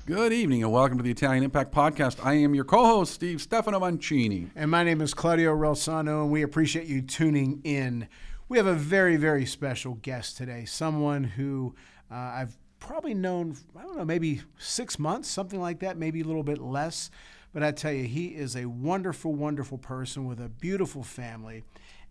Good evening and welcome to the Italian Impact Podcast. I am your co-host, Steve Stefano Mancini. And my name is Claudio Relsano, and we appreciate you tuning in. We have a very, very special guest today, someone who I've probably known, maybe 6 months, something like that, maybe a little bit less. But I tell you, he is a wonderful, wonderful person with a beautiful family.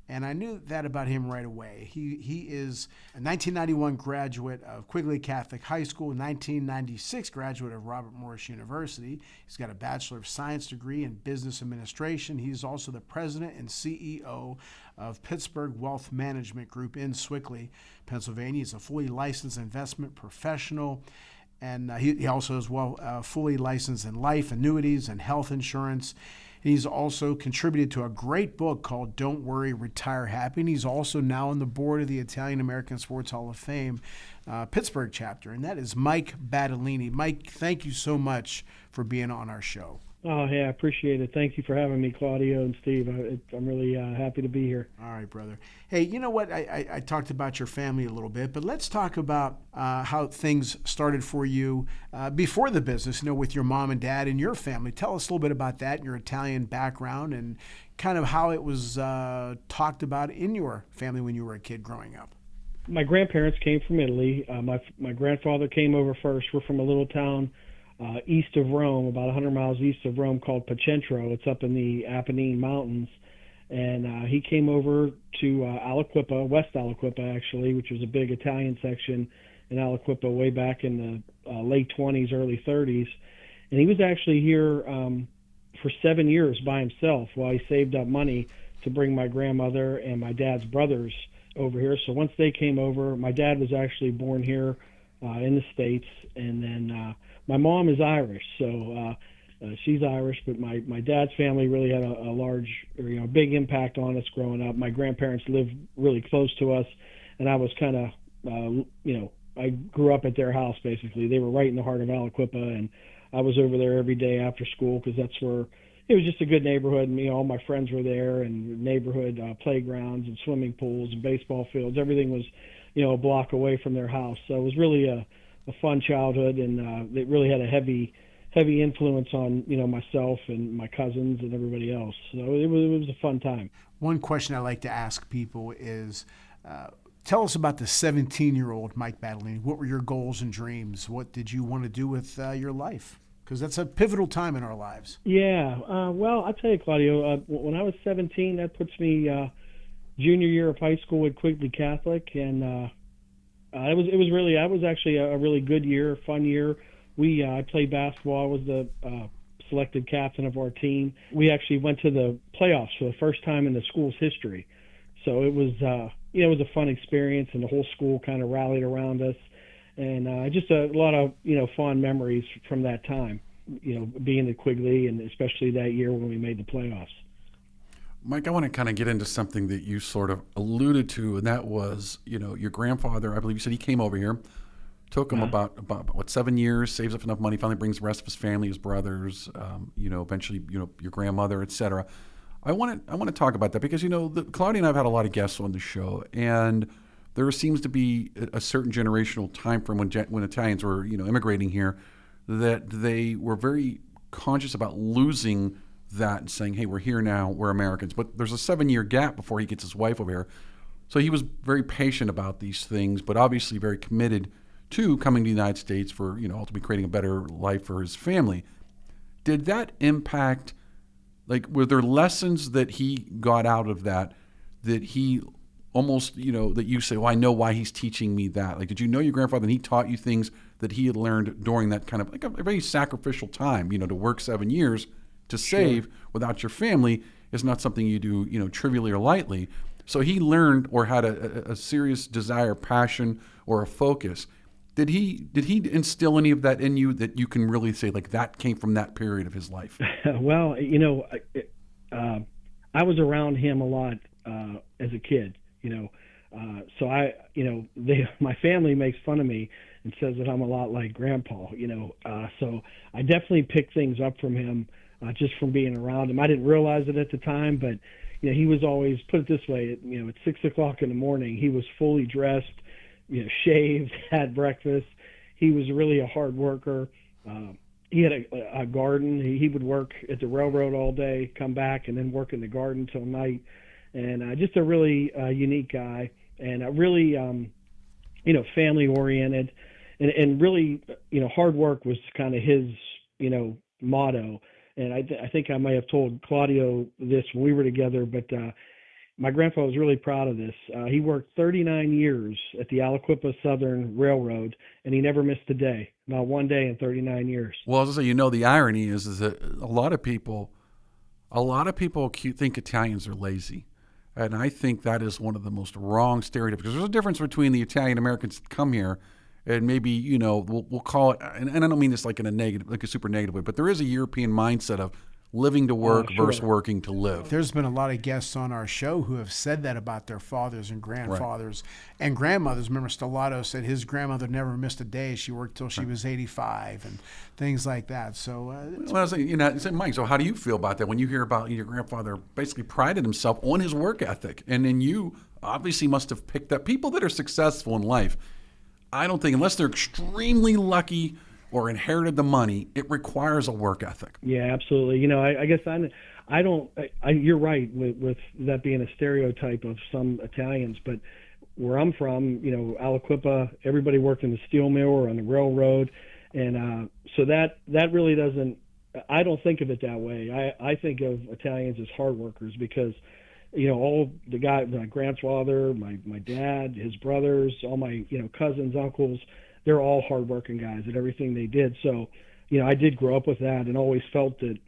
And I knew that about him right away. He is a 1991 graduate of Quigley Catholic High School, 1996 graduate of Robert Morris University. He's got a Bachelor of Science degree in Business Administration. He's also the president and CEO of Pittsburgh Wealth Management Group in Sewickley, Pennsylvania. He's a fully licensed investment professional. And he also is fully licensed in life, annuities, and health insurance. He's also contributed to a great book called Don't Worry, Retire Happy. And he's also now on the board of the Italian American Sports Hall of Fame Pittsburgh chapter. And that is Mike Battalini. Mike, thank you so much for being on our show. Oh, yeah, I appreciate it. Thank you for having me, Claudio and Steve. I'm really happy to be here. All right, brother. Hey, you know what? I talked about your family a little bit, but let's talk about how things started for you before the business, with your mom and dad and your family. Tell us a little bit about that and your Italian background and kind of how it was talked about in your family when you were a kid growing up. My grandparents came from Italy. My grandfather came over first. We're from a little town east of Rome, about 100 miles east of Rome, called Pacentro. It's up in the Apennine Mountains. And he came over to Aliquippa, West Aliquippa, actually, which was a big Italian section in Aliquippa way back in the late 20s, early 30s. And he was actually here for 7 years by himself while he saved up money to bring my grandmother and my dad's brothers over here. So once they came over, my dad was actually born here in the States, and then my mom is Irish, so she's Irish, but my dad's family really had a large, big impact on us growing up. My grandparents lived really close to us, and I was kind of, I grew up at their house, basically. They were right in the heart of Aliquippa, and I was over there every day after school because that's where it was just a good neighborhood, and all my friends were there, and neighborhood playgrounds and swimming pools and baseball fields. Everything was, a block away from their house. So it was really a fun childhood, and it really had a heavy influence on myself and my cousins and everybody else. So it was a fun time. One question I like to ask people is, tell us about the 17-year-old Mike Battalini. What were your goals and dreams? What did you want to do with your life? Because that's a pivotal time in our lives. Yeah. Well, I'll tell you, Claudio, when I was 17, that puts me junior year of high school at Quigley Catholic, and it was actually a really good year, fun year. I played basketball. I was the selected captain of our team. We actually went to the playoffs for the first time in the school's history. So it was it was a fun experience, and the whole school kind of rallied around us, and just a lot of fond memories from that time. Being at Quigley, and especially that year when we made the playoffs. Mike, I want to kind of get into something that you sort of alluded to, and that was, your grandfather, I believe you said he came over here, took him about 7 years, saves up enough money, finally brings the rest of his family, his brothers, eventually, your grandmother, et cetera. I want to talk about that because, Claudia and I have had a lot of guests on the show, and there seems to be a certain generational time frame when Italians were, immigrating here, that they were very conscious about losing that and saying, hey, we're here now, we're Americans. But there's a 7-year gap before he gets his wife over here. So he was very patient about these things, but obviously very committed to coming to the United States for, ultimately creating a better life for his family. Did that impact, were there lessons that he got out of that he almost, that you say, well, I know why he's teaching me that? Did you know your grandfather and he taught you things that he had learned during that kind of a very sacrificial time, to work 7 years to save without your family is not something you do, trivially or lightly. So he learned or had a serious desire, passion, or a focus. Did he instill any of that in you that you can really say that came from that period of his life? Well, I was around him a lot as a kid, so my family makes fun of me and says that I'm a lot like Grandpa, so I definitely picked things up from him. Just from being around him. I didn't realize it at the time, but he was always, put it this way, at 6 o'clock in the morning, he was fully dressed, shaved, had breakfast. He was really a hard worker. he had a garden. He would work at the railroad all day, come back, and then work in the garden till night. And just a really unique guy, and a really family oriented, and really hard work was kind of his motto. And I think I may have told Claudio this when we were together, but my grandfather was really proud of this. He worked 39 years at the Aliquippa Southern Railroad, and he never missed a day, not one day in 39 years. Well, as I say, the irony is that a lot of people think Italians are lazy. And I think that is one of the most wrong stereotypes, because there's a difference between the Italian Americans that come here and maybe, we'll call it, and I don't mean this like in a negative, like a super negative way, but there is a European mindset of living to work versus working to live. There's been a lot of guests on our show who have said that about their fathers and grandfathers and grandmothers. Remember, Stellato said his grandmother never missed a day. She worked till she was 85 and things like that. So, well, I was like, Mike, so how do you feel about that when you hear about your grandfather basically prided himself on his work ethic? And then you obviously must have picked up people that are successful in life. I don't think, unless they're extremely lucky or inherited the money, it requires a work ethic. Yeah, absolutely. I guess I don't. You're right with that being a stereotype of some Italians, but where I'm from, Aliquippa, everybody worked in the steel mill or on the railroad, and so that really doesn't. I don't think of it that way. I think of Italians as hard workers, because all the guys, my grandfather, my dad, his brothers, all my cousins, uncles, they're all hardworking guys at everything they did. So, I did grow up with that and always felt that,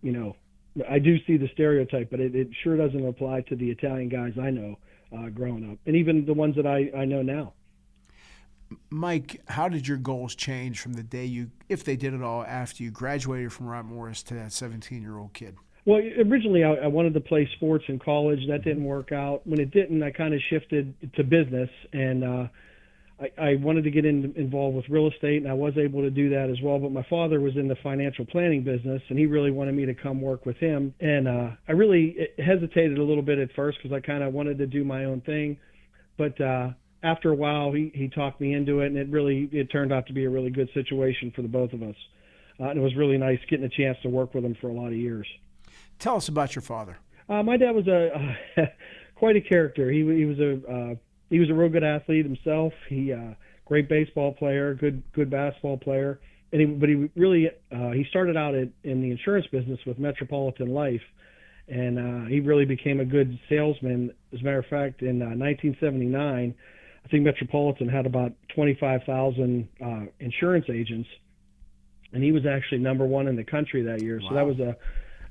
I do see the stereotype, but it sure doesn't apply to the Italian guys I know growing up, and even the ones that I know now. Mike, how did your goals change from the day if they did at all, after you graduated from Rob Morris to that 17-year-old kid? Well, originally I wanted to play sports in college. That didn't work out. When it didn't, I kind of shifted to business, and I wanted to get involved with real estate, and I was able to do that as well. But my father was in the financial planning business, and he really wanted me to come work with him. And I really hesitated a little bit at first, because I kind of wanted to do my own thing. But after a while, he talked me into it, and it turned out to be a really good situation for the both of us. And it was really nice getting a chance to work with him for a lot of years. Tell us about your father. My dad was quite a character. He was a real good athlete himself. He great baseball player, good basketball player, but he really he started out in the insurance business with Metropolitan Life, and he really became a good salesman. As a matter of fact, in 1979, I think Metropolitan had about 25,000 insurance agents, and he was actually number one in the country that year. Wow. So that was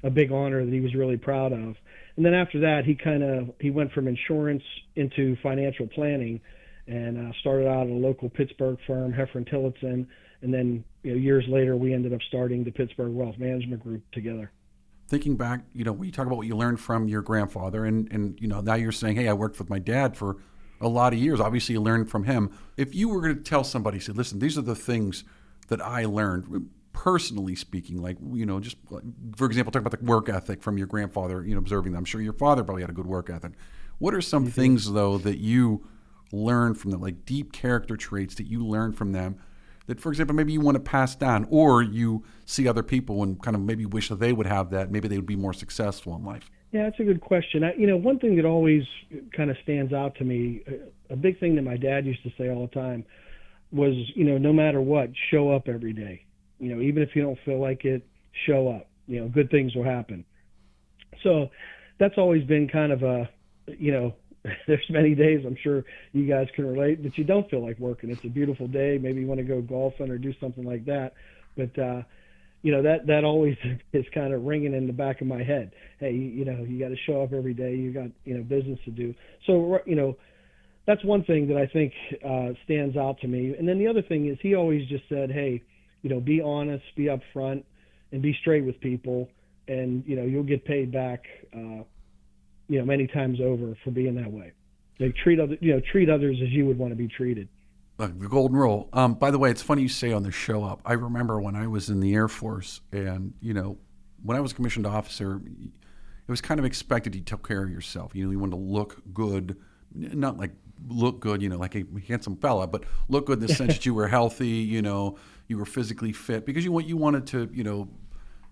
a big honor that he was really proud of. And then after that, he went from insurance into financial planning, and started out at a local Pittsburgh firm, Heffron Tillotson, and then years later we ended up starting the Pittsburgh Wealth Management Group together. Thinking back, when you talk about what you learned from your grandfather, and now you're saying, hey, I worked with my dad for a lot of years. Obviously, you learned from him. If you were going to tell somebody, say, listen, these are the things that I learned, personally speaking, like, just for example, talk about the work ethic from your grandfather, observing them. I'm sure your father probably had a good work ethic. What are some things, though, that you learned from them, like deep character traits that you learned from them that, for example, maybe you want to pass down, or you see other people and kind of maybe wish that they would have that, maybe they would be more successful in life? Yeah, that's a good question. One thing that always kind of stands out to me, a big thing that my dad used to say all the time was, no matter what, show up every day. Even if you don't feel like it, show up. Good things will happen. So that's always been kind of there's many days, I'm sure you guys can relate, that you don't feel like working. It's a beautiful day. Maybe you want to go golfing or do something like that. But, that always is kind of ringing in the back of my head. Hey, you got to show up every day. You got, business to do. So, that's one thing that I think stands out to me. And then the other thing is, he always just said, hey, be honest, be upfront, and be straight with people, and you'll get paid back, many times over for being that way. Like treat others as you would want to be treated. The golden rule. By the way, it's funny you say on the show up. I remember when I was in the Air Force, and when I was a commissioned officer, it was kind of expected you took care of yourself. You wanted to look good, not like look good, like a handsome fella, but look good in the sense that you were healthy, you were physically fit, because you wanted to,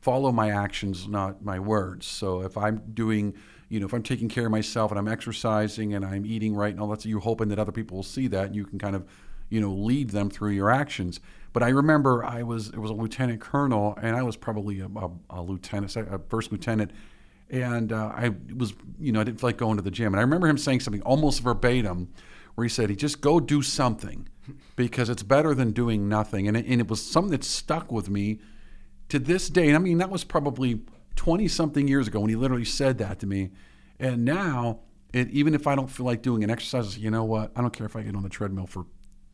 follow my actions, not my words. So if I'm doing, if I'm taking care of myself and I'm exercising and I'm eating right and all that, so you're hoping that other people will see that and you can kind of, lead them through your actions. But I remember it was a lieutenant colonel, and I was probably a lieutenant, a first lieutenant. And I was, I didn't feel like going to the gym. And I remember him saying something almost verbatim where he said, just go do something because it's better than doing nothing. And it was something that stuck with me to this day. And I mean, that was probably 20-something years ago when he literally said that to me. And now, even if I don't feel like doing an exercise, you know what? I don't care if I get on the treadmill for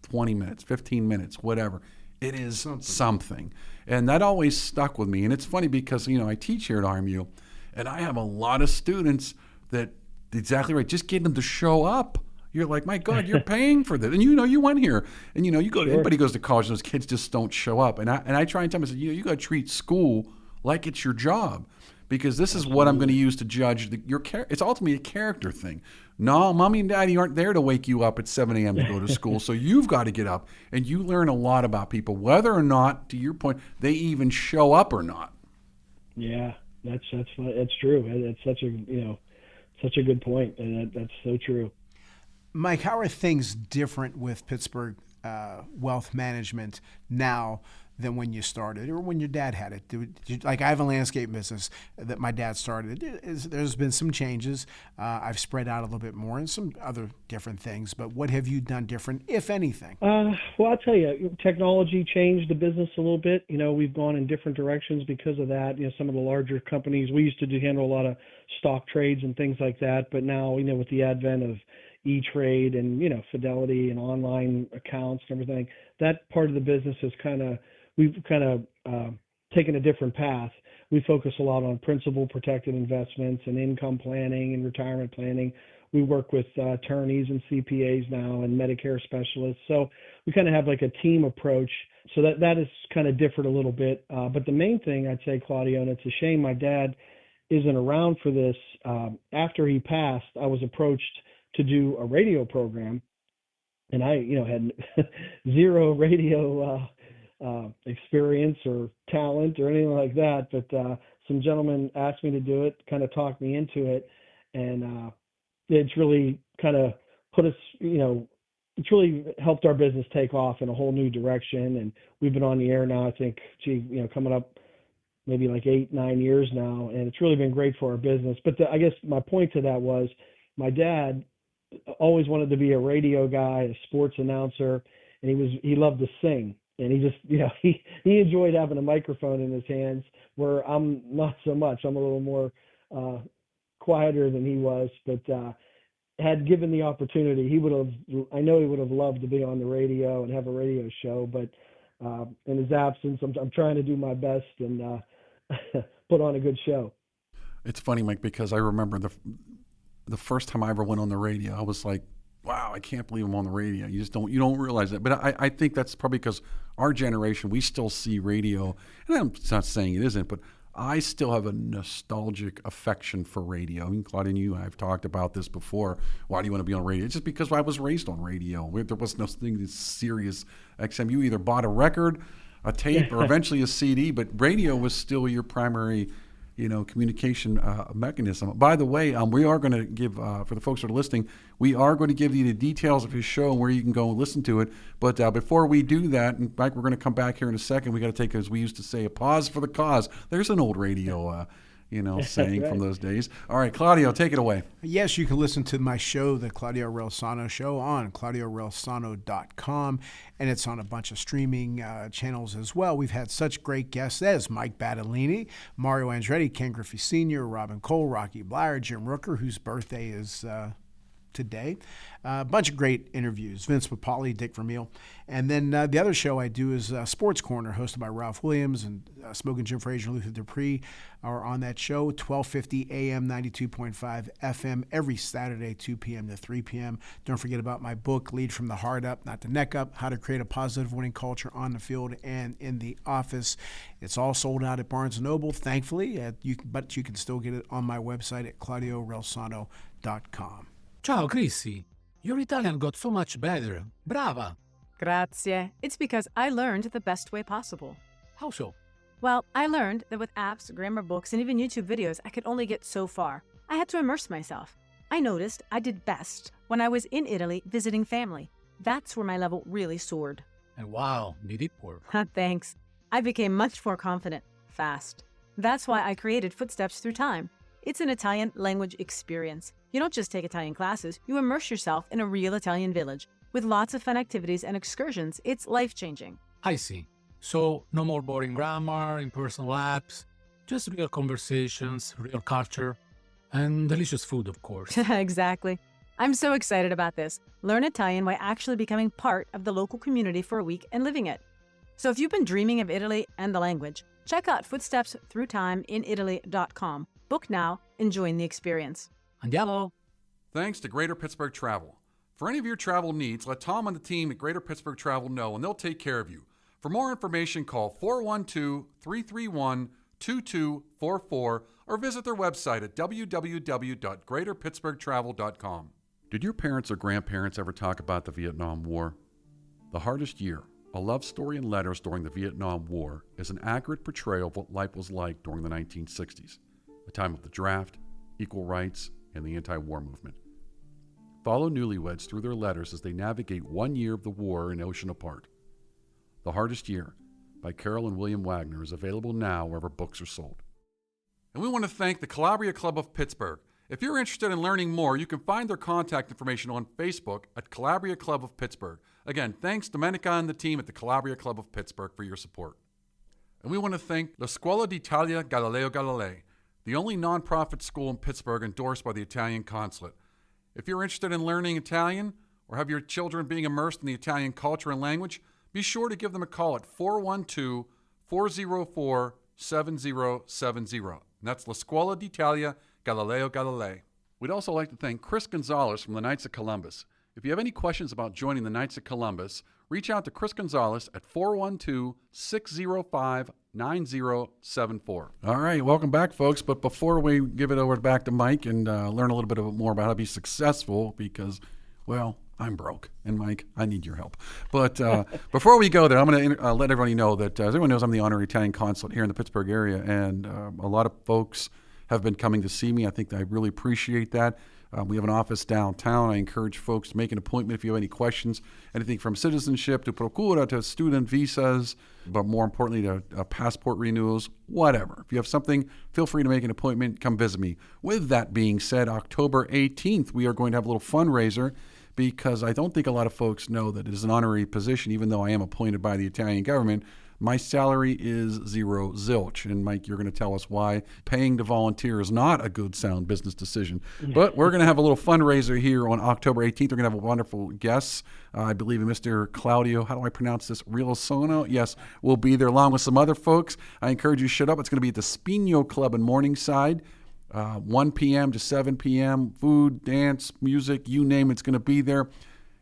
20 minutes, 15 minutes, whatever. It is something. And that always stuck with me. And it's funny because, I teach here at RMU. And I have a lot of students that, exactly right, just get them to show up. You're like, my God, you're paying for this. And you went here. And you go, Sure. Everybody goes to college and those kids just don't show up. And I try and tell them, I said, you got to treat school like it's your job. Because this is what I'm going to use to judge your character. It's ultimately a character thing. No, mommy and daddy aren't there to wake you up at 7 a.m. to go to school. So you've got to get up. And you learn a lot about people, whether or not, to your point, they even show up or not. Yeah. That's true. It's such a good point, and that's so true. Mike, how are things different with Pittsburgh Wealth Management now than when you started or when your dad had it? Like I have a landscape business that my dad started. There's been some changes. I've spread out a little bit more and some other different things. But what have you done different, if anything? Well, I'll tell you, technology changed the business a little bit. We've gone in different directions because of that. Some of the larger companies, we used to handle a lot of stock trades and things like that. But now, with the advent of E-Trade and, Fidelity and online accounts and everything, that part of the business has we've taken a different path. We focus a lot on principal protected investments and income planning and retirement planning. We work with attorneys and CPAs now and Medicare specialists. So we have like a team approach. So that is different a little bit. But the main thing I'd say, Claudio, and it's a shame my dad isn't around for this. After he passed, I was approached to do a radio program, and I, had zero radio experience or talent or anything like that. But some gentlemen asked me to do it, talked me into it, and it's really put us, it's really helped our business take off in a whole new direction. And we've been on the air now, I think, coming up maybe like 8-9 years now, and it's really been great for our business. But I guess my point to that was my dad always wanted to be a radio guy, a sports announcer, and he loved to sing. And he just, he enjoyed having a microphone in his hands, where I'm not so much. I'm a little more quieter than he was, but had given the opportunity, I know he would have loved to be on the radio and have a radio show, but in his absence, I'm trying to do my best and put on a good show. It's funny, Mike, because I remember the first time I ever went on the radio, I was like, wow, I can't believe I'm on the radio. You don't realize that. But I think that's probably because our generation, we still see radio, and I'm not saying it isn't, but I still have a nostalgic affection for radio. I mean, Claudia and you, I've talked about this before. Why do you want to be on radio? It's just because I was raised on radio. There was nothing serious XM. You either bought a record, a tape, or eventually a CD, but radio was still your primary communication mechanism. By the way, we are going to give, for the folks that are listening, we are going to give you the details of his show and where you can go and listen to it. But before we do that, and Mike, we're going to come back here in a second. We got to take, as we used to say, a pause for the cause. There's an old radio saying right. from those days. All right, Claudio, take it away. Yes, you can listen to my show, The Claudio Relsano Show, on claudiorelsano.com, and it's on a bunch of streaming channels as well. We've had such great guests as Mike Battalini, Mario Andretti, Ken Griffey Sr., Robin Cole, Rocky Blyer, Jim Rooker, whose birthday is today. A bunch of great interviews. Vince Papali, Dick Vermeil. And then the other show I do is Sports Corner, hosted by Ralph Williams, and Smoking Jim Frazier and Luther Dupree are on that show, 1250 AM, 92.5 FM, every Saturday, 2 p.m. to 3 p.m. Don't forget about my book, Lead from the Heart Up, Not the Neck Up, How to Create a Positive Winning Culture on the Field and in the Office. It's all sold out at Barnes & Noble, thankfully, but you can still get it on my website at claudiorelsano.com. Ciao Chrissy, Your Italian got so much better. Brava! Grazie. It's because I learned the best way possible. How so? Well, I learned that with apps, grammar books, and even YouTube videos, I could only get so far. I had to immerse myself. I noticed I did best when I was in Italy visiting family. That's where my level really soared. And wow, did it work? Thanks. I became much more confident, fast. That's why I created Footsteps Through Time. It's an Italian language experience. You don't just take Italian classes, you immerse yourself in a real Italian village. With lots of fun activities and excursions, it's life-changing. I see. So, no more boring grammar, impersonal apps, just real conversations, real culture, and delicious food, of course. Exactly. I'm so excited about this. Learn Italian by actually becoming part of the local community for a week and living it. So if you've been dreaming of Italy and the language, check out Footsteps Through Time in Italy.com. Book now and join the experience. Andiamo! Thanks to Greater Pittsburgh Travel. For any of your travel needs, let Tom and the team at Greater Pittsburgh Travel know, and they'll take care of you. For more information, call 412-331-2244 or visit their website at www.greaterpittsburghtravel.com. Did your parents or grandparents ever talk about the Vietnam War? The Hardest Year, a love story and letters during the Vietnam War, is an accurate portrayal of what life was like during the 1960s, a time of the draft, equal rights, and the anti-war movement. Follow newlyweds through their letters as they navigate 1 year of the war an ocean apart. The Hardest Year by Carol and William Wagner is available now wherever books are sold. And we want to thank the Calabria Club of Pittsburgh. If you're interested in learning more, you can find their contact information on Facebook at Calabria Club of Pittsburgh. Again, thanks Domenica and the team at the Calabria Club of Pittsburgh for your support. And we want to thank La Scuola d'Italia Galileo Galilei, the only nonprofit school in Pittsburgh endorsed by the Italian Consulate. If you're interested in learning Italian or have your children being immersed in the Italian culture and language, be sure to give them a call at 412-404-7070. And that's La Scuola d'Italia Galileo Galilei. We'd also like to thank Chris Gonzalez from the Knights of Columbus. If you have any questions about joining the Knights of Columbus, reach out to Chris Gonzalez at 412-605-9074. All right, welcome back, folks. But before we give it over back to Mike and learn a little bit more about how to be successful, because, well, I'm broke, and Mike, I need your help. But before we go there, I'm going to let everybody know that, as everyone knows, I'm the honorary Italian consulate here in the Pittsburgh area, and a lot of folks have been coming to see me. I think I really appreciate that. We have an office downtown. I encourage folks to make an appointment if you have any questions, anything from citizenship to procura to student visas, but more importantly to passport renewals, whatever. If you have something, feel free to make an appointment. Come visit me. With that being said, October 18th, we are going to have a little fundraiser, because I don't think a lot of folks know that it is an honorary position, even though I am appointed by the Italian government. My salary is zero zilch. And Mike, you're going to tell us why paying to volunteer is not a good, sound business decision. But we're going to have a little fundraiser here on October 18th. We're going to have wonderful guests. I believe Mr. Claudio, how do I pronounce this? Rilosono? Yes, will be there along with some other folks. I encourage you to shut up. It's going to be at the Spino Club in Morningside. 1 p.m. to 7 p.m. Food, dance, music, you name it's going to be there.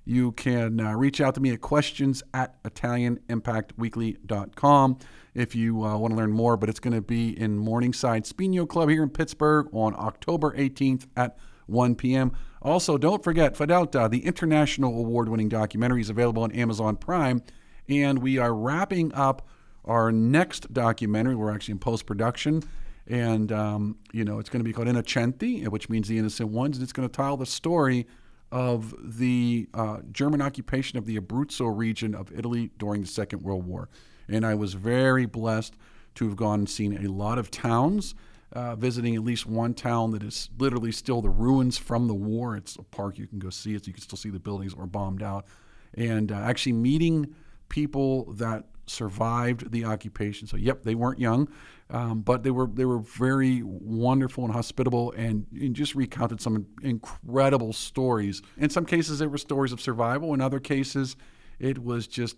You can reach out to me at questions@ItalianImpactWeekly.com if you want to learn more, but it's going to be in Morningside Spino Club here in Pittsburgh on October 18th at 1 p.m. Also, don't forget Fedelta, the international award-winning documentary, is available on Amazon Prime, and we are wrapping up our next documentary. We're actually in post-production. And, it's going to be called Innocenti, which means the innocent ones. And it's going to tell the story of the German occupation of the Abruzzo region of Italy during the Second World War. And I was very blessed to have gone and seen a lot of towns, visiting at least one town that is literally still the ruins from the war. It's a park. You can go see it. So you can still see the buildings that were bombed out. And actually meeting people that survived the occupation. So, yep, they weren't young, but they were very wonderful and hospitable, and just recounted some incredible stories. In some cases, they were stories of survival. In other cases, it was just,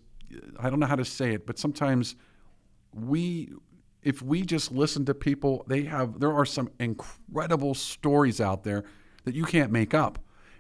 I don't know how to say it, but sometimes if we just listen to people, there are some incredible stories out there that you can't make up.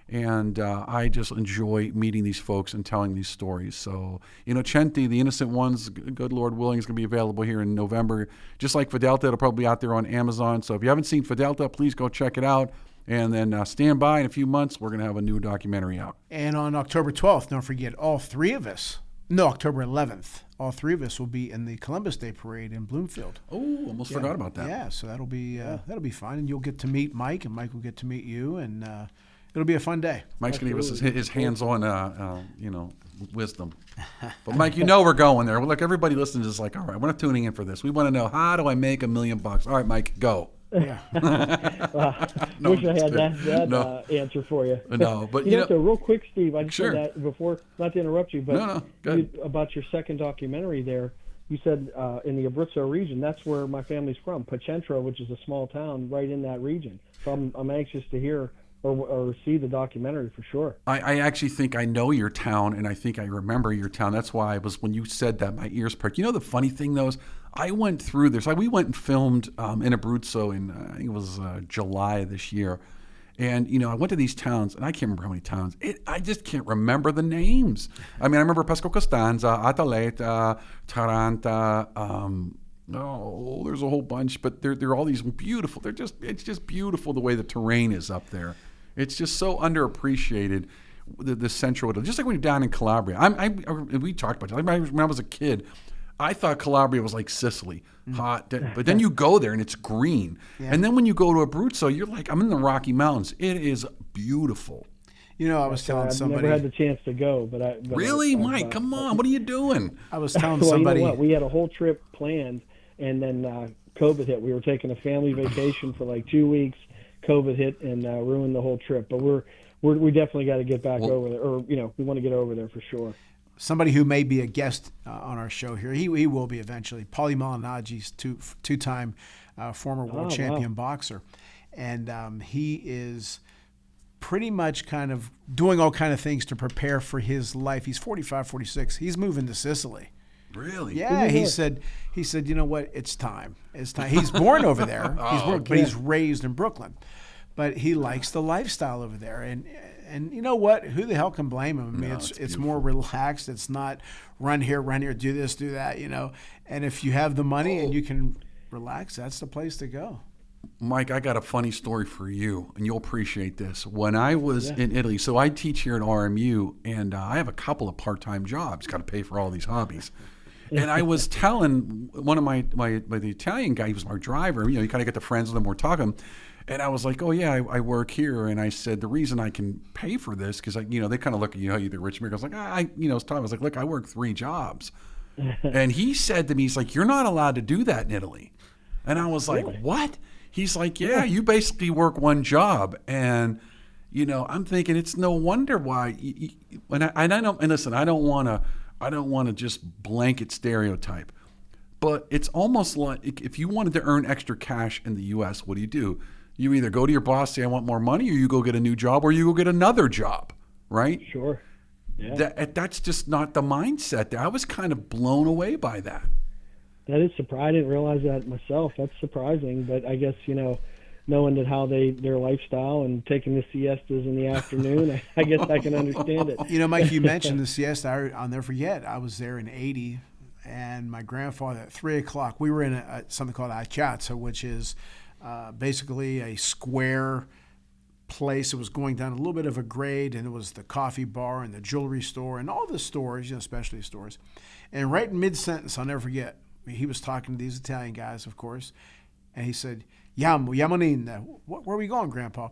And I just enjoy meeting these folks and telling these stories. So, Innocenti, the innocent ones, good Lord willing, is going to be available here in November. Just like Fedelta, it'll probably be out there on Amazon. So if you haven't seen Fedelta, please go check it out. And then stand by in a few months. We're going to have a new documentary out. And on October 12th, don't forget, October 11th, all three of us will be in the Columbus Day Parade in Bloomfield. Oh, almost forgot about that. Yeah, so that'll be fun, and you'll get to meet Mike, and Mike will get to meet you, and it'll be a fun day. Mike's going to give us his hands-on, wisdom. But Mike, we're going there. Look, everybody listening is like, all right, we're not tuning in for this. We want to know, how do I make $1 million? All right, Mike, go. Yeah. No, Wish I had it's good. that answer for you. No, but so real quick, Steve, I just Sure. said that before, not to interrupt you, but go ahead. about your second documentary there. You said in the Abruzzo region, that's where my family's from, Pacentro, which is a small town right in that region. So I'm anxious to hear or see the documentary for sure. I actually think I know your town, and I think I remember your town. That's why when you said that, my ears perked. The funny thing, though, is I went through this. We went and filmed in Abruzzo in, I think it was July of this year. And, I went to these towns, and I can't remember how many towns. I just can't remember the names. I mean, I remember Pesco Costanza, Ataleta, Taranta, there's a whole bunch, but they're all these beautiful. It's just beautiful the way the terrain is up there. It's just so underappreciated, the central Italy. Just like when you're down in Calabria. We talked about it. When I was a kid, I thought Calabria was like Sicily, hot. But then you go there and it's green. Yeah. And then when you go to Abruzzo, you're like, I'm in the Rocky Mountains. It is beautiful. I was telling somebody. I've never had the chance to go, but really, Mike, come on, what are you doing? I was telling somebody. You know what? We had a whole trip planned, and then COVID hit. We were taking a family vacation for like 2 weeks. COVID hit and ruined the whole trip. But we definitely got to get back over there, or we want to get over there for sure. Somebody who may be a guest on our show here, he will be eventually. Paulie Malignaggi's two-time former world champion boxer, and he is pretty much kind of doing all kind of things to prepare for his life. He's 45, 46. He's moving to Sicily. Really? Yeah, he said, you know what? It's time. It's time. He's born over there. But he's raised in Brooklyn. But he likes the lifestyle over there. And you know what? Who the hell can blame him? I mean, it's more relaxed. It's not run here, do this, do that, And if you have the money and you can relax, that's the place to go. Mike, I got a funny story for you, and you'll appreciate this. When I was in Italy, so I teach here at RMU, and I have a couple of part-time jobs. Got to pay for all these hobbies. And I was telling one of the Italian guy, he was my driver, you kind of get the friends with him, we're talking. And I was like, oh, yeah, I work here. And I said, the reason I can pay for this, because, they kind of look at you, you're rich American. I was like, I was like, look, I work 3 jobs. And he said to me, he's like, you're not allowed to do that in Italy. And I was like, what? He's like, yeah, you basically work 1 job. And, I'm thinking it's no wonder why. I don't want to just blanket stereotype. But it's almost like if you wanted to earn extra cash in the U.S., what do? You either go to your boss, say, I want more money, or you go get a new job, or you go get another job, right? Sure. Yeah. That's just not the mindset there. I was kind of blown away by that. That is surprising. I didn't realize that myself. That's surprising. But I guess, knowing that how their lifestyle and taking the siestas in the afternoon, I guess I can understand it. Mike, you mentioned the siesta. I'll never forget. I was there in '80, and my grandfather at 3 o'clock, we were in something called a piazza, which is basically a square place. It was going down a little bit of a grade, and it was the coffee bar and the jewelry store and all the stores, specialty stores. And right in mid-sentence, I'll never forget, he was talking to these Italian guys, of course, and he said, Yamonina, where are we going, Grandpa?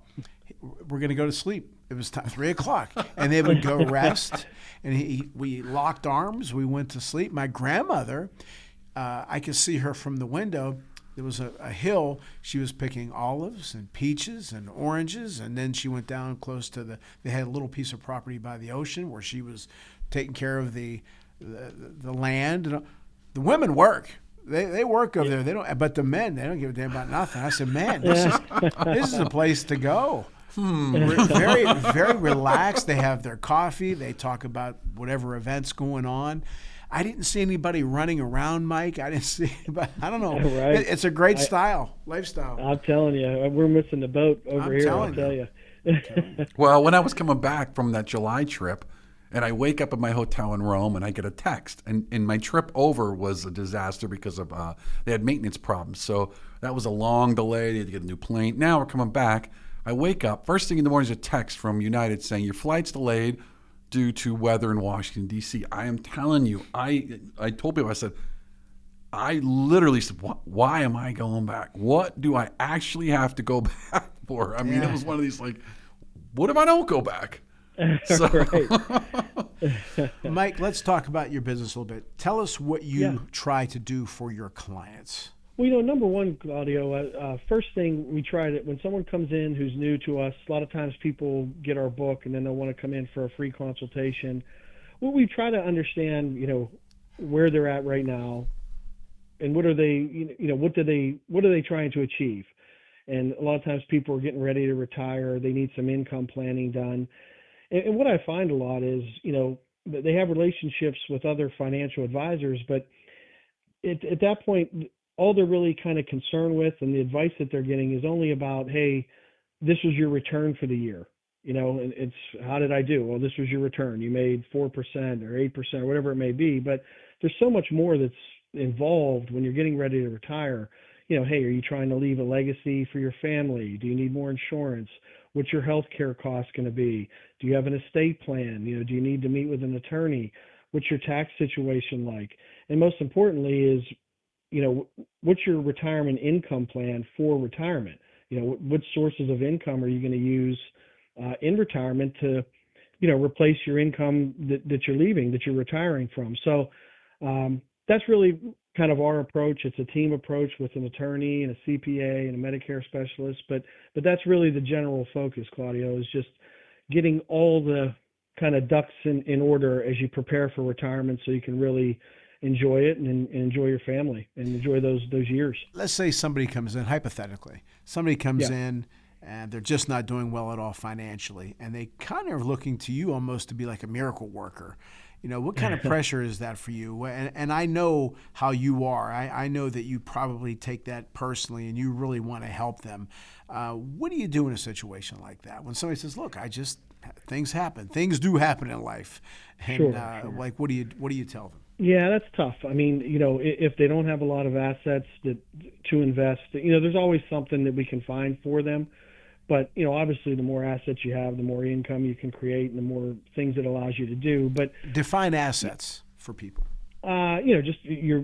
We're going to go to sleep. It was 3 o'clock, and they would go rest, and we locked arms. We went to sleep. My grandmother, I could see her from the window. There was a hill. She was picking olives and peaches and oranges, and then she went down close to they had a little piece of property by the ocean where she was taking care of the land. The women work. They work over there. They don't. But the men, they don't give a damn about nothing. I said, man, this is a place to go. Very, very relaxed. They have their coffee. They talk about whatever events going on. I didn't see anybody running around, Mike. I didn't see anybody. I don't know. Right. It's a great lifestyle. I'm telling you, we're missing the boat over here. I'll tell you. Well, when I was coming back from that July trip, and I wake up at my hotel in Rome, and I get a text. And my trip over was a disaster because of they had maintenance problems. So that was a long delay. They had to get a new plane. Now we're coming back. I wake up, first thing in the morning is a text from United saying your flight's delayed due to weather in Washington, D.C. I am telling you, I told people, I said, I literally said, why am I going back? What do I actually have to go back for? I mean, it was one of these like, what if I don't go back? So, Mike, let's talk about your business a little bit. Tell us what you try to do for your clients. Well, number one, Claudio, first thing we try to, when someone comes in who's new to us, a lot of times people get our book and then they'll want to come in for a free consultation. Well, we try to understand, where they're at right now and what are they, what are they trying to achieve? And a lot of times people are getting ready to retire. They need some income planning done. And what I find a lot is, they have relationships with other financial advisors, but at that point, all they're really kind of concerned with and the advice that they're getting is only about, hey, this was your return for the year. And it's, how did I do? Well, this was your return. You made 4% or 8% or whatever it may be. But there's so much more that's involved when you're getting ready to retire. Hey, are you trying to leave a legacy for your family? Do you need more insurance? What's your health care cost going to be? Do you have an estate plan? Do you need to meet with an attorney? What's your tax situation like? And most importantly is, what's your retirement income plan for retirement? What sources of income are you going to use in retirement to, replace your income that you're leaving, that you're retiring from? So that's really kind of our approach. It's a team approach with an attorney and a CPA and a Medicare specialist, but that's really the general focus, Claudio, is just getting all the kind of ducks in order as you prepare for retirement so you can really enjoy it and enjoy your family and enjoy those years. Let's say somebody comes in, hypothetically, in and they're just not doing well at all financially, and they kind of are looking to you almost to be like a miracle worker. What kind of pressure is that for you? And I know how you are. I know that you probably take that personally and you really want to help them. What do you do in a situation like that? When somebody says, look, things happen. Things do happen in life. And Sure. like, what do you tell them? Yeah, that's tough. I mean, if they don't have a lot of assets to invest, there's always something that we can find for them. But, obviously the more assets you have, the more income you can create and the more things it allows you to do. But define assets for people. Just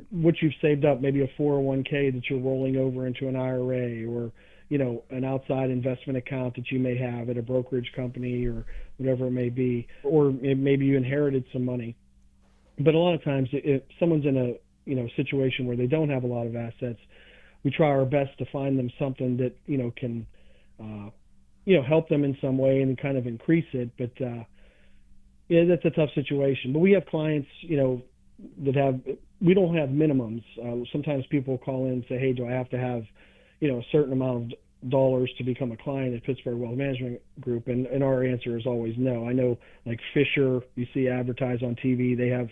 what you've saved up, maybe a 401k that you're rolling over into an IRA or, an outside investment account that you may have at a brokerage company or whatever it may be, or maybe you inherited some money. But a lot of times if someone's in a, situation where they don't have a lot of assets, we try our best to find them something that, can, help them in some way and kind of increase it. But, that's a tough situation. But we have clients, we don't have minimums. Sometimes people call in and say, hey, do I have to have, a certain amount of dollars to become a client at Pittsburgh Wealth Management Group? And our answer is always no. I know like Fisher, you see advertised on TV, they have,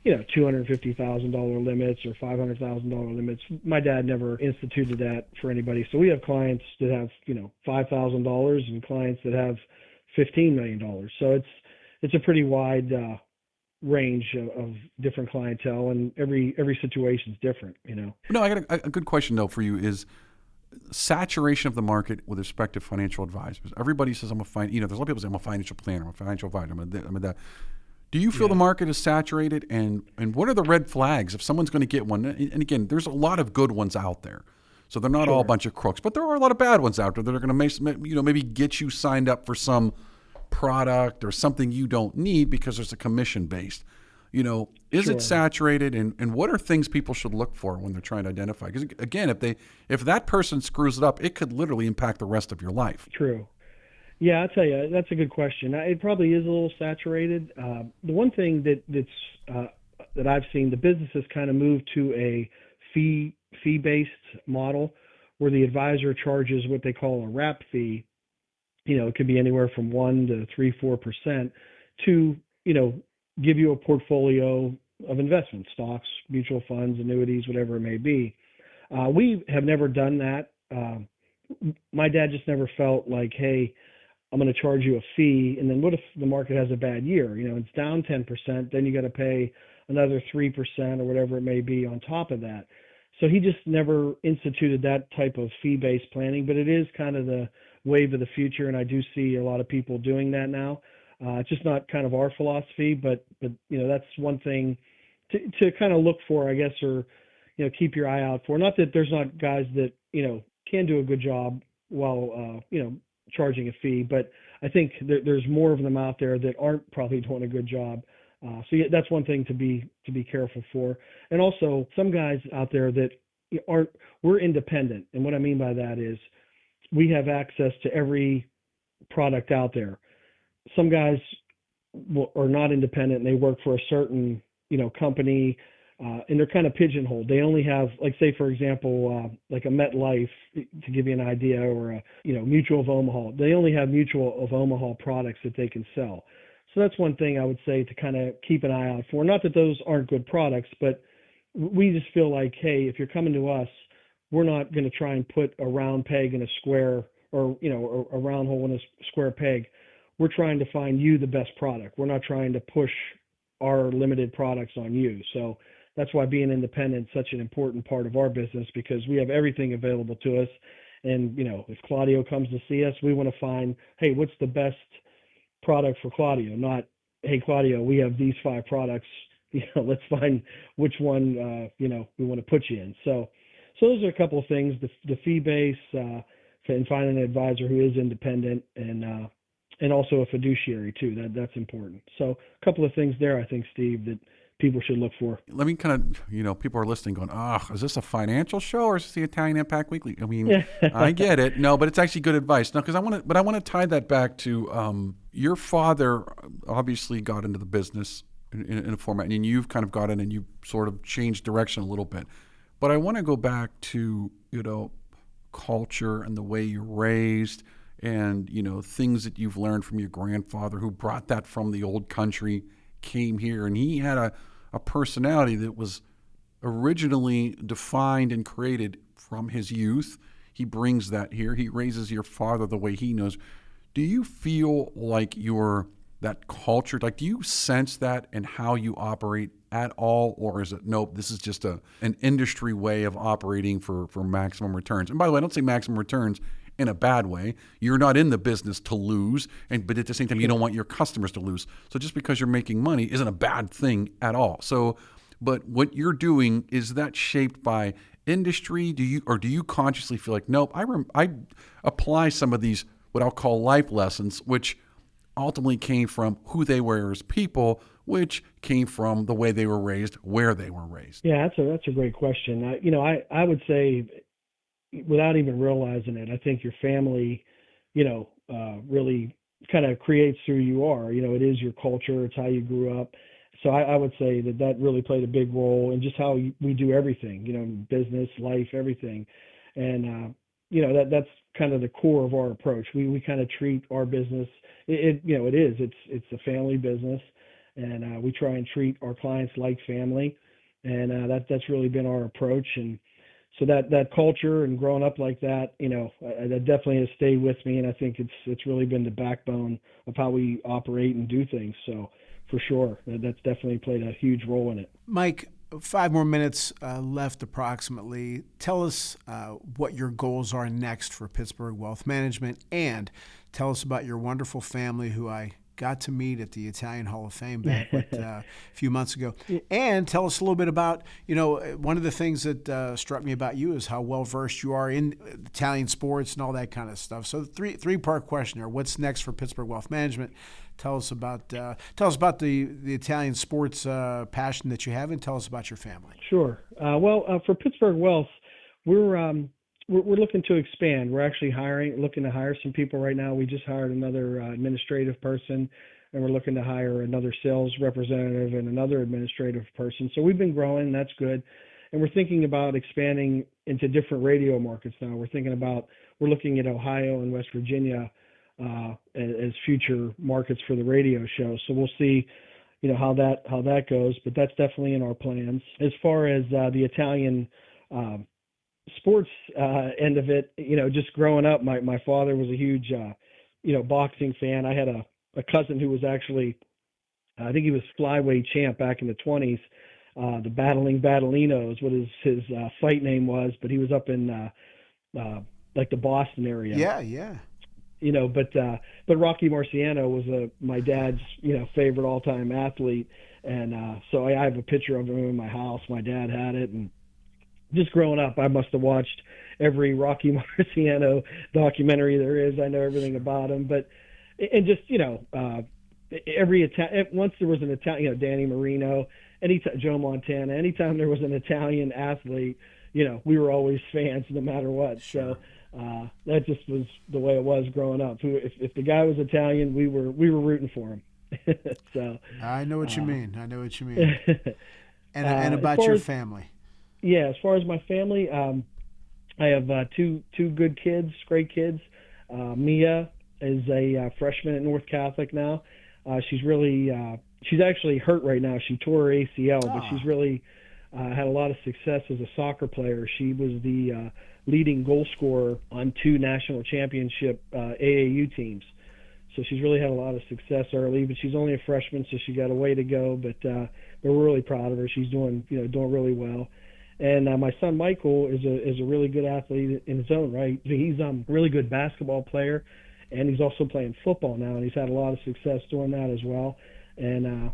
$250,000 limits or $500,000 limits. My dad never instituted that for anybody. So we have clients that have, $5,000 and clients that have $15 million. So it's a pretty wide range of different clientele, and every situation is different, No, I got a good question though for you is saturation of the market with respect to financial advisors. Everybody says there's a lot of people say I'm a financial planner, I'm a financial advisor, I'm a that. Do you feel the market is saturated, and what are the red flags if someone's going to get one? And again, there's a lot of good ones out there, so they're not all a bunch of crooks, but there are a lot of bad ones out there that are going to maybe get you signed up for some product or something you don't need because there's a commission based. Is it saturated, and what are things people should look for when they're trying to identify? Because again, if that person screws it up, it could literally impact the rest of your life. True. Yeah, I'll tell you, that's a good question. It probably is a little saturated. The one thing that I've seen, the business has kind of moved to a fee-based model where the advisor charges what they call a wrap fee. It could be anywhere from 1 to 3-4% to, give you a portfolio of investments, stocks, mutual funds, annuities, whatever it may be. We have never done that. My dad just never felt like, hey, I'm going to charge you a fee, and then what if the market has a bad year? It's down 10%, then you got to pay another 3% or whatever it may be on top of that. So he just never instituted that type of fee-based planning, but it is kind of the wave of the future, and I do see a lot of people doing that now. It's just not kind of our philosophy, but that's one thing to kind of look for, I guess, or keep your eye out for. Not that there's not guys that can do a good job while charging a fee, but I think there's more of them out there that aren't probably doing a good job. So yeah, that's one thing to be careful for. And also some guys out there that we're independent. And what I mean by that is we have access to every product out there. Some guys are not independent and they work for a certain, company, and they're kind of pigeonholed. They only have, like, say, for example, like a MetLife, to give you an idea, or a, Mutual of Omaha. They only have Mutual of Omaha products that they can sell. So that's one thing I would say to kind of keep an eye out for. Not that those aren't good products, but we just feel like, hey, if you're coming to us, we're not going to try and put a round peg in a square, or, a round hole in a square peg. We're trying to find you the best product. We're not trying to push our limited products on you. So that's why being independent is such an important part of our business, because we have everything available to us. And, if Claudio comes to see us, we want to find, hey, what's the best product for Claudio? Not, hey, Claudio, we have these 5 products, let's find which one, we want to put you in. So those are a couple of things, the fee base, and finding an advisor who is independent, and also a fiduciary too. That's important. So a couple of things there, I think, Steve, that people should look for. Let me kind of, people are listening going, is this a financial show or is this the Italian Impact Weekly? I mean, I get it. No, but it's actually good advice. No, because I want to tie that back to your father obviously got into the business in a format, and you've kind of got in and you sort of changed direction a little bit. But I want to go back to, culture and the way you're raised, and, things that you've learned from your grandfather, who brought that from the old country, came here, and he had a personality that was originally defined and created from his youth. He brings that here. He raises your father the way he knows. Do you feel like that culture, like, do you sense that in how you operate at all, or is it, nope, this is just an industry way of operating for maximum returns? And by the way, I don't say maximum returns in a bad way. You're not in the business to lose, but at the same time, you don't want your customers to lose. So just because you're making money isn't a bad thing at all. So, but what you're doing, is that shaped by industry? Do you consciously feel like, nope, I apply some of these, what I'll call life lessons, which ultimately came from who they were as people, which came from the way they were raised, where they were raised? Yeah, that's a great question. I would say, without even realizing it, I think your family, really kind of creates who you are. It is your culture. It's how you grew up. So I would say that really played a big role in just how we do everything, business, life, everything. And, that's kind of the core of our approach. We kind of treat our business, it's a family business, and we try and treat our clients like family. And that's really been our approach. And so that culture and growing up like that, that definitely has stayed with me, and I think it's really been the backbone of how we operate and do things. So for sure, that's definitely played a huge role in it. Mike, 5 more minutes left approximately. Tell us what your goals are next for Pittsburgh Wealth Management, and tell us about your wonderful family, who I got to meet at the Italian Hall of Fame banquet a few months ago. And tell us a little bit about, one of the things that struck me about you is how well-versed you are in Italian sports and all that kind of stuff. So three-part question there. What's next for Pittsburgh Wealth Management? Tell us about the Italian sports passion that you have, and tell us about your family. Sure. For Pittsburgh Wealth, we're looking to expand. We're actually looking to hire some people right now. We just hired another administrative person, and we're looking to hire another sales representative and another administrative person. So we've been growing. That's good. And we're thinking about expanding into different radio markets now. We're looking at Ohio and West Virginia as future markets for the radio show. So we'll see, how that goes. But that's definitely in our plans. As far as the Italian sports end of it, just growing up, my father was a huge, boxing fan. I had a cousin who was actually, I think he was flyweight champ back in the 20s. The Battalini is what his fight name was, but he was up in like the Boston area. Yeah. But Rocky Marciano was my dad's favorite all time athlete, and so I have a picture of him in my house. My dad had it, and just growing up, I must have watched every Rocky Marciano documentary there is. I know everything about him, but and just once there was an Italian, Danny Marino, anytime Joe Montana, anytime there was an Italian athlete, we were always fans no matter what. Sure. So that just was the way it was growing up. If the guy was Italian, we were rooting for him. So I know what you mean. I know what you mean. And about your family. Yeah, as far as my family, I have two good kids, great kids. Mia is a freshman at North Catholic now. She's actually hurt right now. She tore her ACL, but she's really had a lot of success as a soccer player. She was the leading goal scorer on 2 national championship AAU teams. So she's really had a lot of success early, but she's only a freshman, so she got a way to go. But we're really proud of her. She's doing really well. And my son Michael is a really good athlete in his own right. He's a really good basketball player, and he's also playing football now, and he's had a lot of success doing that as well. And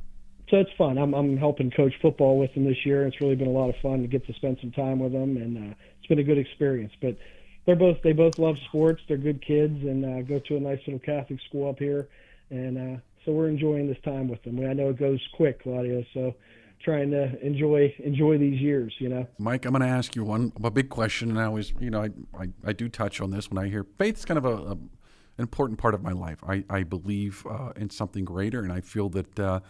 so it's fun. I'm helping coach football with him this year. It's really been a lot of fun to get to spend some time with him, and it's been a good experience. But they both love sports. They're good kids, and go to a nice little Catholic school up here, and so we're enjoying this time with them. I know it goes quick, Claudio, so trying to enjoy these years. Mike, I'm going to ask you a big question, and I always, I do touch on this when I hear faith's kind of an important part of my life. I believe in something greater, and I feel that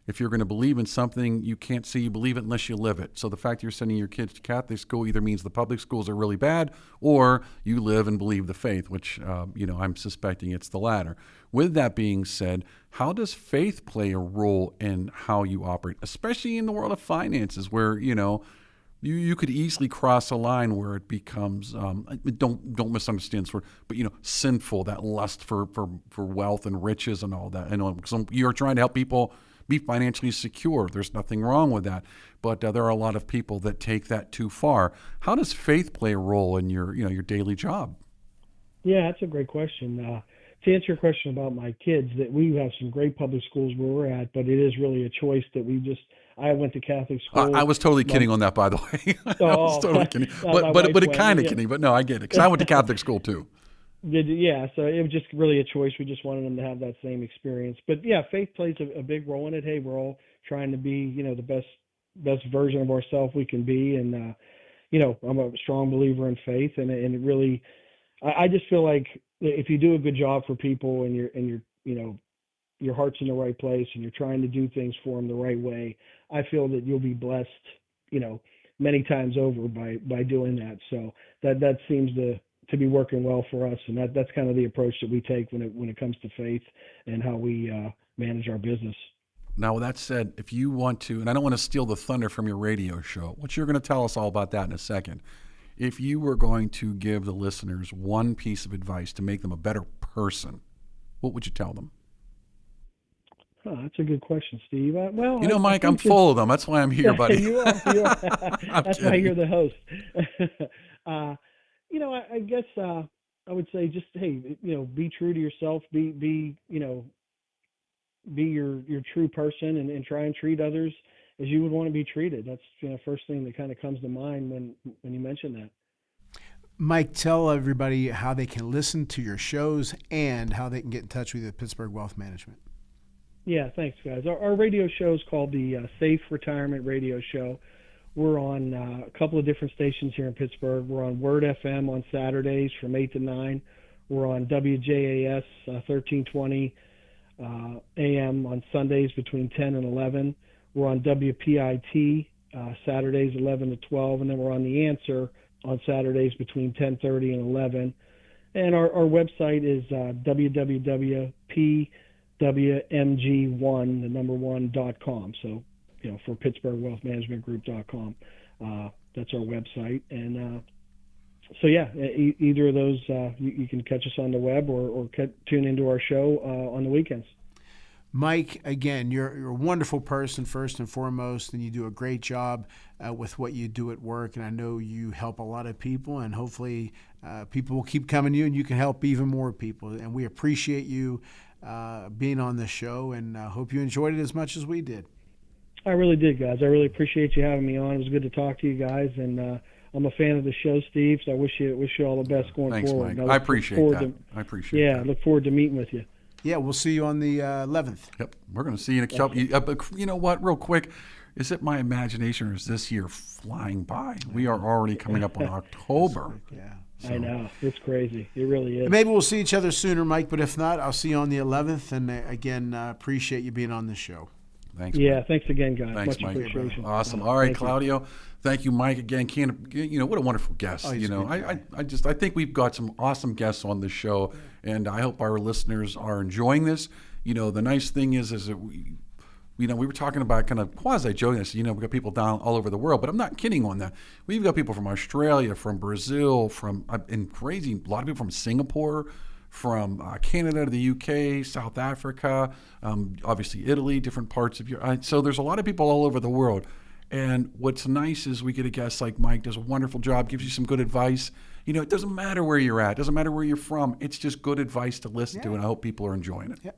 if you're going to believe in something, you can't say you believe it unless you live it. So the fact you're sending your kids to Catholic school either means the public schools are really bad, or you live and believe the faith, which I'm suspecting it's the latter. With that being said, how does faith play a role in how you operate, especially in the world of finances, where you could easily cross a line where it becomes don't misunderstand this word, but sinful, that lust for wealth and riches and all that. So you're trying to help people be financially secure. There's nothing wrong with that, but there are a lot of people that take that too far. How does faith play a role in your your daily job? Yeah, that's a great question. To answer your question about my kids, that we have some great public schools where we're at, but it is really a choice that I went to Catholic school. I was totally kidding on that, by the way. I was totally kidding, but it kind of kidding. But no, I get it, because I went to Catholic school too. Yeah, so it was just really a choice. We just wanted them to have that same experience. But yeah, faith plays a big role in it. Hey, we're all trying to be, the best version of ourselves we can be, and I'm a strong believer in faith, and it really, I just feel like if you do a good job for people, and your heart's in the right place, and you're trying to do things for them the right way, I feel that you'll be blessed, many times over by doing that. So that seems to be working well for us, and that's kind of the approach that we take when it comes to faith and how we manage our business. Now, with that said, if you want to, and I don't want to steal the thunder from your radio show, which you're going to tell us all about that in a second, if you were going to give the listeners one piece of advice to make them a better person, what would you tell them? Oh, that's a good question, Steve. Well, Mike, I'm full of them. That's why I'm here, buddy. You are. That's why you're the host. I guess I would say just, hey, be true to yourself. Be your true person, and try and treat others as you would want to be treated. That's first thing that kind of comes to mind when you mention that. Mike, tell everybody how they can listen to your shows and how they can get in touch with you at Pittsburgh Wealth Management. Yeah, thanks, guys. Our radio show is called the Safe Retirement Radio Show. We're on a couple of different stations here in Pittsburgh. We're on Word FM on Saturdays from 8 to 9. We're on WJAS 1320 AM on Sundays between 10 and 11. We're on WPIT Saturdays 11 to 12. And then we're on The Answer on Saturdays between 10:30 and 11. And our website is www.pwmg1, the number 1.com. So, for Pittsburgh Wealth Management Group.com. That's our website. And so, yeah, either of those, you can catch us on the web or tune into our show on the weekends. Mike, again, you're a wonderful person first and foremost, and you do a great job with what you do at work. And I know you help a lot of people, and hopefully people will keep coming to you, and you can help even more people. And we appreciate you being on the show, and hope you enjoyed it as much as we did. I really did, guys. I really appreciate you having me on. It was good to talk to you guys, and I'm a fan of the show, Steve. So I wish you all the best going Thanks, forward. Mike. I appreciate that. I appreciate that. I look forward to meeting with you. Yeah, we'll see you on the 11th. Yep, we're going to see you in a couple. You know what? Real quick, is it my imagination or is this year flying by? We are already coming up on October. Yeah. So. I know. It's crazy. It really is. Maybe we'll see each other sooner, Mike, but if not, I'll see you on the 11th. And again, appreciate you being on the show. Thanks. Yeah, Mike. Thanks again, guys. Thanks, Much Mike. appreciation. Awesome. All right, Thank Claudio. You. Thank you, Mike. Again, what a wonderful guest. I think we've got some awesome guests on the show, and I hope our listeners are enjoying this. The nice thing is that we were talking about kind of quasi-joking this. We've got people down all over the world, but I'm not kidding on that. We've got people from Australia, from Brazil, and crazy, a lot of people from Singapore, from Canada to the UK, South Africa, obviously Italy, different parts of Europe. So there's a lot of people all over the world. And what's nice is we get a guest like Mike, does a wonderful job, gives you some good advice. It doesn't matter where you're at, doesn't matter where you're from. It's just good advice to listen to, and I hope people are enjoying it. Yeah.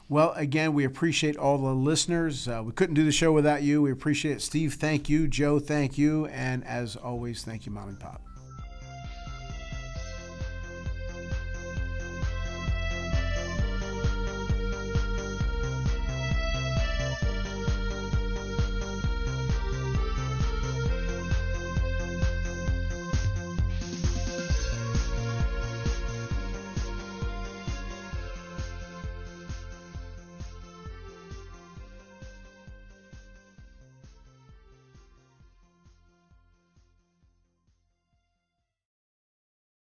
Well, again, we appreciate all the listeners. We couldn't do the show without you. We appreciate it. Steve, thank you. Joe, thank you. And as always, thank you, Mom and Pop.